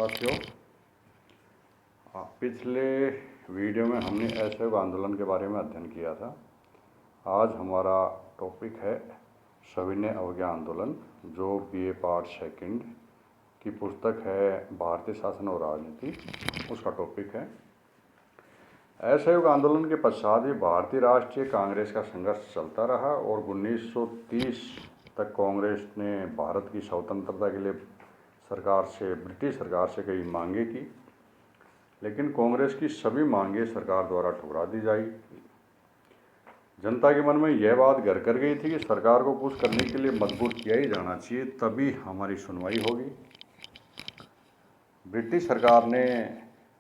साथियों, पिछले वीडियो में हमने असहयोग आंदोलन के बारे में अध्ययन किया था। आज हमारा टॉपिक है सविनय अवज्ञा आंदोलन, जो बीए पार्ट सेकंड की पुस्तक है भारतीय शासन और राजनीति, उसका टॉपिक है। असहयोग आंदोलन के पश्चात भी भारतीय राष्ट्रीय कांग्रेस का संघर्ष चलता रहा और 1930 तक कांग्रेस ने भारत की स्वतंत्रता के लिए ब्रिटिश सरकार से कई मांगे की, लेकिन कांग्रेस की सभी मांगे सरकार द्वारा ठुकरा दी जाई। जनता के मन में यह बात घर कर गई थी कि सरकार को कुछ करने के लिए मजबूर किया ही जाना चाहिए, तभी हमारी सुनवाई होगी। ब्रिटिश सरकार ने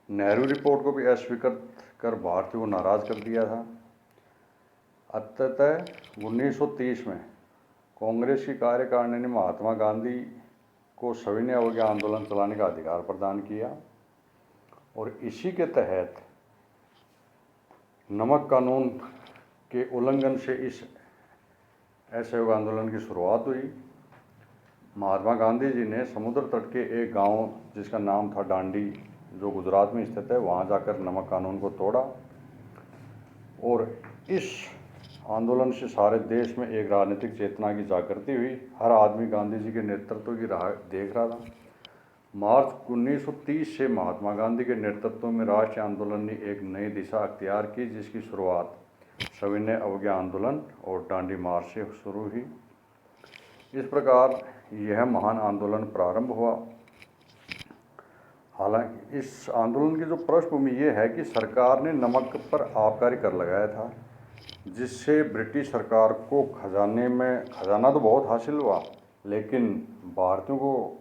नेहरू रिपोर्ट को भी अस्वीकृत कर भारतीयों को नाराज कर दिया था। अंततः 1930 में कांग्रेस की कार्यकारिणी ने महात्मा गांधी को सविनय अवज्ञा आंदोलन चलाने का अधिकार प्रदान किया और इसी के तहत नमक कानून के उल्लंघन से इस असहयोग आंदोलन की शुरुआत हुई। महात्मा गांधी जी ने समुद्र तट के एक गांव जिसका नाम था डांडी, जो गुजरात में स्थित है, वहां जाकर नमक कानून को तोड़ा और इस आंदोलन से सारे देश में एक राजनीतिक चेतना की जागृति हुई। हर आदमी गांधी जी के नेतृत्व की राह देख रहा था। मार्च 1930 से महात्मा गांधी के नेतृत्व में राष्ट्रीय आंदोलन ने एक नई दिशा अख्तियार की, जिसकी शुरुआत सविनय अवज्ञा आंदोलन और दांडी मार्च से शुरू हुई। इस प्रकार यह महान आंदोलन प्रारंभ हुआ। हालांकि इस आंदोलन की जो पृष्ठभूमि ये है कि सरकार ने नमक पर आबकारी कर लगाया था, जिससे ब्रिटिश सरकार को खजाना तो बहुत हासिल हुआ, लेकिन भारतीयों को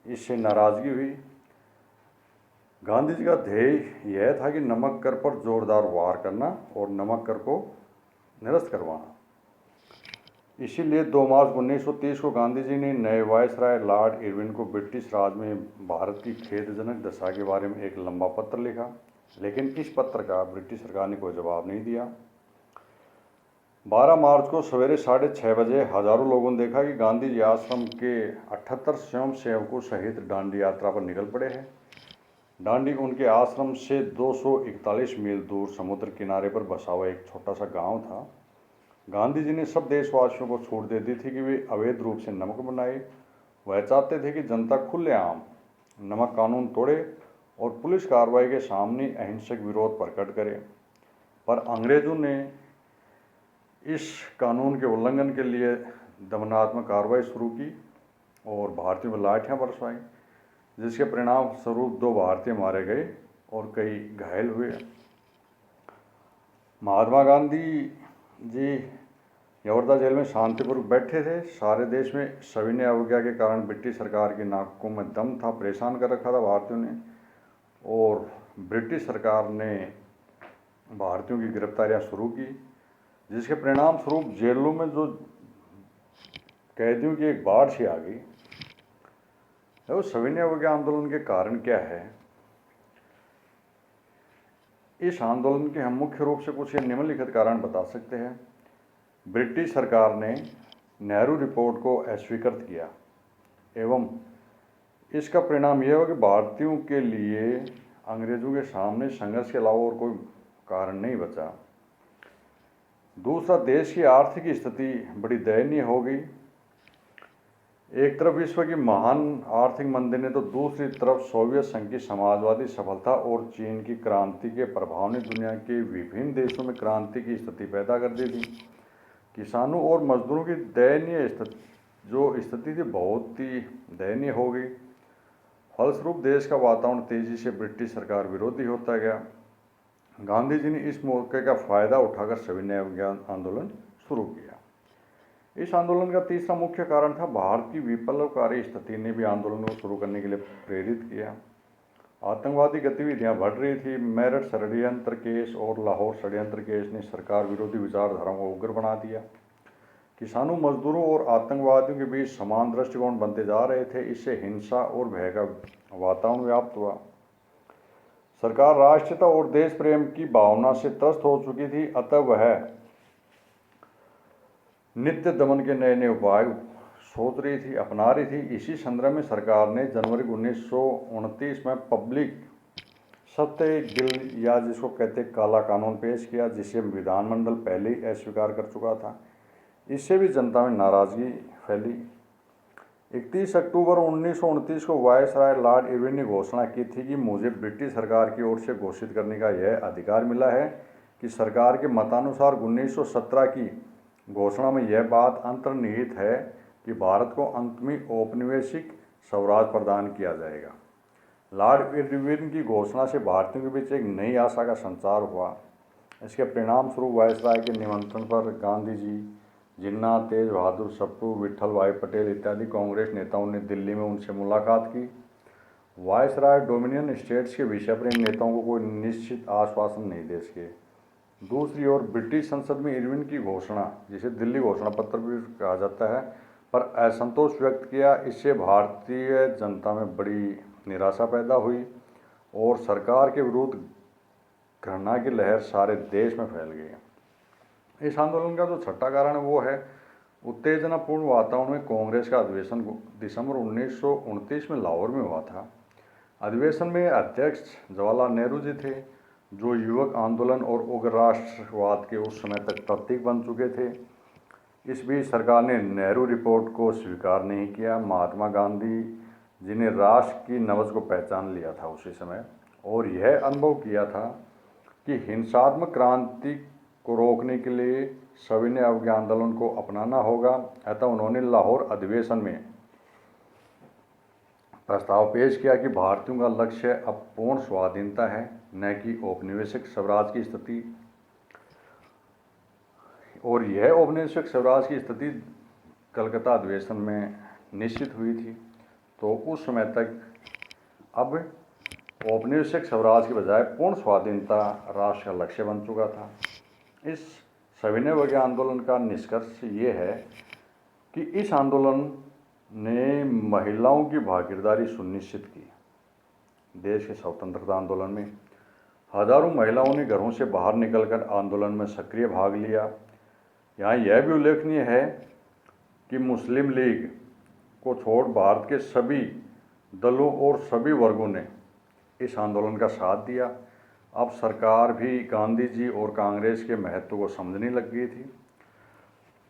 इससे नाराज़गी हुई। गांधी जी का ध्येय यह था कि नमक कर पर जोरदार वार करना और नमक कर को निरस्त करवाना। इसीलिए 2 मार्च 1930 को गांधी जी ने नए वायसराय लॉर्ड इरविन को ब्रिटिश राज में भारत की खेदजनक दशा के बारे में एक लंबा पत्र लिखा, लेकिन इस पत्र का ब्रिटिश सरकार ने कोई जवाब नहीं दिया। 12 मार्च को सवेरे 6:30 बजे हजारों लोगों ने देखा कि गांधी जी आश्रम के 78 स्वयंसेवकों सहित दांडी यात्रा पर निकल पड़े हैं। दांडी उनके आश्रम से 241 मील दूर समुद्र किनारे पर बसा हुआ एक छोटा सा गांव था। गांधी जी ने सब देशवासियों को छूट दे दी थी कि वे अवैध रूप से नमक बनाए। वह चाहते थे कि जनता खुलेआम नमक कानून तोड़े और पुलिस कार्रवाई के सामने अहिंसक विरोध प्रकट करे, पर अंग्रेजों ने इस कानून के उल्लंघन के लिए दमनात्मक कार्रवाई शुरू की और भारतीयों पर लाठियां बरसवाई, जिसके परिणाम स्वरूप 2 भारतीय मारे गए और कई घायल हुए। महात्मा गांधी जी यवर्दा जेल में शांतिपूर्वक बैठे थे। सारे देश में सविनय अवज्ञा के कारण ब्रिटिश सरकार की नाकों में दम था, परेशान कर रखा था भारतीयों ने, और ब्रिटिश सरकार ने भारतीयों की गिरफ्तारियां शुरू की, जिसके परिणाम स्वरूप जेलों में जो कैदियों की एक बाढ़ सी आ गई। तो सविनय अवज्ञा आंदोलन के कारण क्या है? इस आंदोलन के हम मुख्य रूप से कुछ निम्नलिखित कारण बता सकते हैं। ब्रिटिश सरकार ने नेहरू रिपोर्ट को अस्वीकृत किया एवं इसका परिणाम यह हुआ कि भारतीयों के लिए अंग्रेजों के सामने संघर्ष के अलावा और कोई कारण नहीं बचा। दूसरा, देश की आर्थिक स्थिति बड़ी दयनीय हो गई। एक तरफ विश्व की महान आर्थिक मंदी ने तो दूसरी तरफ सोवियत संघ की समाजवादी सफलता और चीन की क्रांति के प्रभाव ने दुनिया के विभिन्न देशों में क्रांति की स्थिति पैदा कर दी थी। किसानों और मजदूरों की दयनीय स्थिति थी, बहुत ही दयनीय हो गई। फलस्वरूप देश का वातावरण तेजी से ब्रिटिश सरकार विरोधी होता गया। गांधी जी ने इस मौके का फायदा उठाकर सविनय अवज्ञा आंदोलन शुरू किया। इस आंदोलन का तीसरा मुख्य कारण था भारत की विप्लवकारी स्थिति ने भी आंदोलन को शुरू करने के लिए प्रेरित किया। आतंकवादी गतिविधियां बढ़ रही थी। मेरठ षड्यंत्र केस और लाहौर षड्यंत्र केस ने सरकार विरोधी विचारधाराओं को उग्र बना दिया। किसानों, मजदूरों और आतंकवादियों के बीच समान दृष्टिकोण बनते जा रहे थे। इससे हिंसा और भय का वातावरण व्याप्त हुआ। सरकार राष्ट्रीयता और देश प्रेम की भावना से त्रस्त हो चुकी थी, अतः वह नित्य दमन के नए नए उपाय सोच रही थी, अपना रही थी। इसी संदर्भ में सरकार ने जनवरी 1929 में पब्लिक सत्य गिल या जिसको कहते काला कानून पेश किया, जिसे विधानमंडल पहले ही अस्वीकार कर चुका था। इससे भी जनता में नाराजगी फैली। 31 अक्टूबर 1929 को वायसराय लॉर्ड इरविन ने घोषणा की थी कि मुझे ब्रिटिश सरकार की ओर से घोषित करने का यह अधिकार मिला है कि सरकार के मतानुसार 1917 की घोषणा में यह बात अंतर्निहित है कि भारत को अंत में औपनिवेशिक स्वराज प्रदान किया जाएगा। लॉर्ड इरविन की घोषणा से भारतीयों के बीच एक नई आशा का संचार हुआ। इसके परिणाम स्वरूप वायसराय के निमंत्रण पर गांधी जी, जिन्ना, तेज बहादुर सप्रू, विठल भाई पटेल इत्यादि कांग्रेस नेताओं ने दिल्ली में उनसे मुलाकात की। वायसराय डोमिनियन स्टेट्स के विषय पर इन नेताओं को कोई निश्चित आश्वासन नहीं दे सके। दूसरी ओर ब्रिटिश संसद में इरविन की घोषणा, जिसे दिल्ली घोषणा पत्र भी कहा जाता है, पर असंतोष व्यक्त किया। इससे भारतीय जनता में बड़ी निराशा पैदा हुई और सरकार के विरुद्ध घृणा की लहर सारे देश में फैल गई। इस आंदोलन का जो छठा कारण वो है उत्तेजनापूर्ण वातावरण में कांग्रेस का अधिवेशन दिसंबर 1929 में लाहौर में हुआ था। अधिवेशन में अध्यक्ष जवाहरलाल नेहरू जी थे, जो युवक आंदोलन और उग्र राष्ट्रवाद के उस समय तक प्रतीक बन चुके थे। इस बीच सरकार ने नेहरू रिपोर्ट को स्वीकार नहीं किया। महात्मा गांधी जी ने राष्ट्र की नब्ज को पहचान लिया था उसी समय, और यह अनुभव किया था कि हिंसात्मक क्रांति को रोकने के लिए सविनय अवज्ञा आंदोलन को अपनाना होगा। अतः उन्होंने लाहौर अधिवेशन में प्रस्ताव पेश किया कि भारतीयों का लक्ष्य अब पूर्ण स्वाधीनता है, न कि औपनिवेशिक स्वराज की स्थिति। और यह औपनिवेशिक स्वराज की स्थिति कलकत्ता अधिवेशन में निश्चित हुई थी। तो उस समय तक अब औपनिवेशिक स्वराज के बजाय पूर्ण स्वाधीनता राष्ट्र का लक्ष्य बन चुका था। इस सविनय अवज्ञा आंदोलन का निष्कर्ष ये है कि इस आंदोलन ने महिलाओं की भागीदारी सुनिश्चित की। देश के स्वतंत्रता आंदोलन में हजारों महिलाओं ने घरों से बाहर निकलकर आंदोलन में सक्रिय भाग लिया। यहाँ यह भी उल्लेखनीय है कि मुस्लिम लीग को छोड़ भारत के सभी दलों और सभी वर्गों ने इस आंदोलन का साथ दिया। अब सरकार भी गांधी जी और कांग्रेस के महत्व को समझने लग गई थी।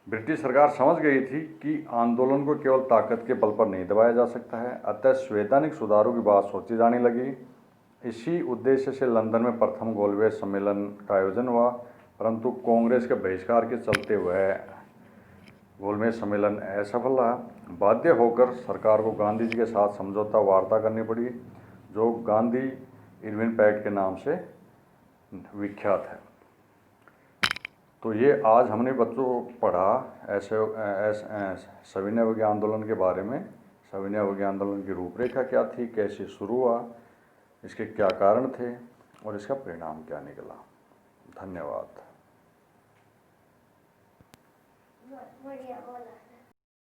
ब्रिटिश सरकार समझ गई थी कि आंदोलन को केवल ताकत के बल पर नहीं दबाया जा सकता है। अतः संवैधानिक सुधारों की बात सोची जाने लगी। इसी उद्देश्य से लंदन में प्रथम गोलमेज सम्मेलन का आयोजन हुआ, परंतु कांग्रेस के बहिष्कार के चलते हुए गोलमेज सम्मेलन असफल रहा। बाध्य होकर सरकार को गांधी जी के साथ समझौता वार्ता करनी पड़ी, जो गांधी इरविन पैक्ट के नाम से विख्यात है। तो ये आज हमने बच्चों को पढ़ा सविनय अवज्ञा आंदोलन के बारे में। सविनय अवज्ञा आंदोलन की रूपरेखा क्या थी, कैसे शुरू हुआ, इसके क्या कारण थे और इसका परिणाम क्या निकला। धन्यवाद। बढ़िया बोला।